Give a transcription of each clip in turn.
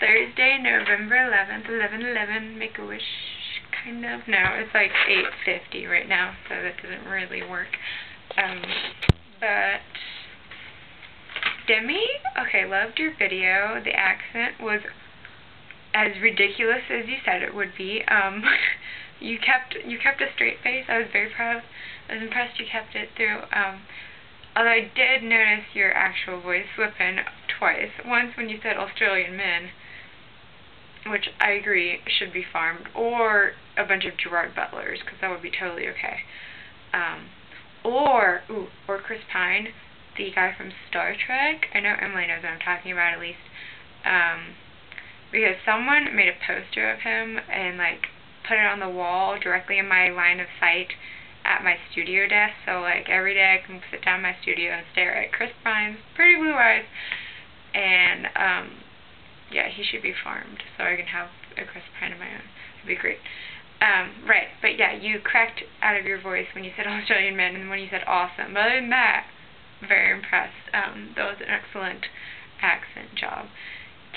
Thursday, November 11th, 11/11, Make-A-Wish, kind of. No, it's like 8:50 right now, so that doesn't really work. But Demi, okay, loved your video. The accent was as ridiculous as you said it would be. You kept a straight face. I was very proud. I was impressed you kept it through. Although I did notice your actual voice slipping twice. Once when you said Australian men, which I agree should be farmed, or a bunch of Gerard Butlers, because that would be totally okay. Or Chris Pine, the guy from Star Trek. I know Emily knows what I'm talking about, at least. Because someone made a poster of him and like put it on the wall directly in my line of sight at my studio desk. So like every day I can sit down in my studio and stare at Chris Pine's pretty blue eyes. And yeah, he should be farmed so I can have a Chris Pine of my own. It'd be great. Right, but yeah, you cracked out of your voice when you said Australian men and when you said awesome. But other than that, very impressed. That was an excellent accent job.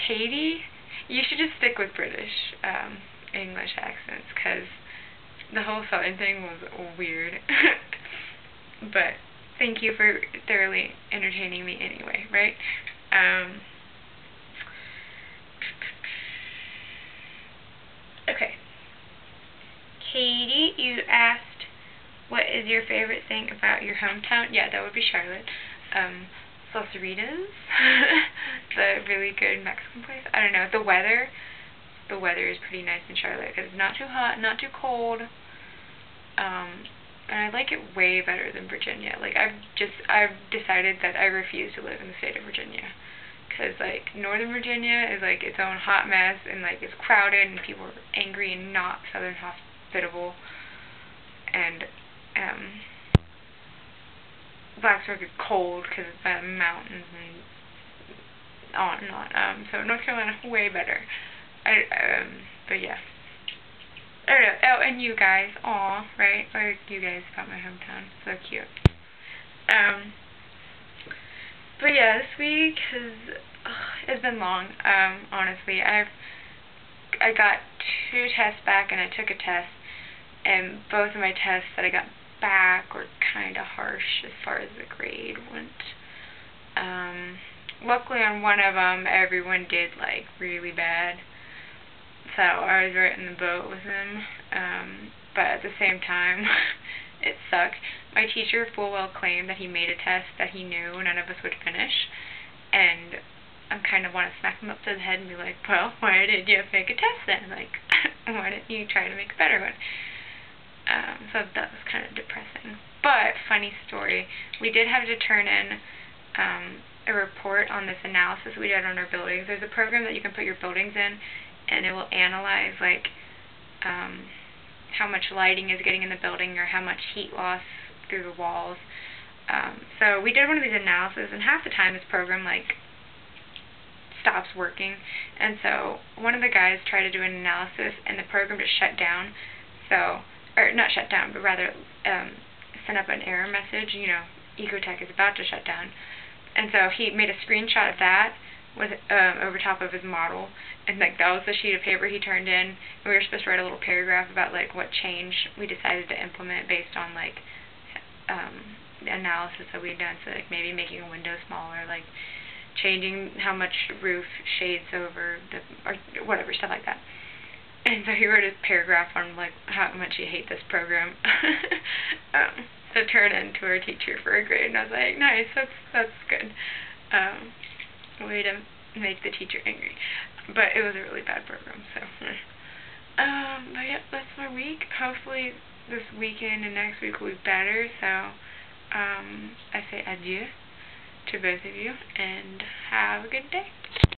Katie, you should just stick with British English accents, because the whole Southern thing was weird. But thank you for thoroughly entertaining me anyway, right? Okay. Katie, you asked, what is your favorite thing about your hometown? Yeah, that would be Charlotte. Salsaritas, the really good Mexican place. I don't know. The weather is pretty nice in Charlotte because it's not too hot, not too cold. And I like it way better than Virginia. Like I've decided that I refuse to live in the state of Virginia, because like Northern Virginia is like its own hot mess, and like it's crowded and people are angry and not Southern hospitable. And Blacksburg is cold because it's by the mountains and on and on. So North Carolina, way better. But yeah. I don't know. Oh, and you guys. Aw, right? Like you guys about my hometown. So cute. But yeah, this week it's been long. Honestly, I got 2 tests back and I took a test, and both of my tests that I got back were kind of harsh as far as the grade went. Luckily on one of them, everyone did like really bad, so I was right in the boat with them. But at the same time, it sucked. My teacher full well claimed that he made a test that he knew none of us would finish, and I kind of want to smack him up to the head and be like, well, why did you make a test then? Like, why didn't you try to make a better one? So that was kind of depressing. But, funny story, we did have to turn in a report on this analysis we did on our buildings. There's a program that you can put your buildings in, and it will analyze, like, how much lighting is getting in the building or how much heat loss through the walls. So we did one of these analyses, and half the time this program, like, stops working. And so one of the guys tried to do an analysis, and the program just shut down. So, or not shut down, but rather sent up an error message, you know, Ecotech is about to shut down. And so he made a screenshot of that with over top of his model, and like that was the sheet of paper he turned in, and we were supposed to write a little paragraph about like what change we decided to implement based on like the analysis that we had done. So like maybe making a window smaller, like changing how much roof shades over the, or whatever, stuff like that. And so he wrote a paragraph on like how much he hates this program to turn in to our teacher for a grade, and I was like, nice, that's good. Way to make the teacher angry. But it was a really bad program, so but yeah, that's my week. Hopefully this weekend and next week will be better, so I say adieu to both of you and have a good day.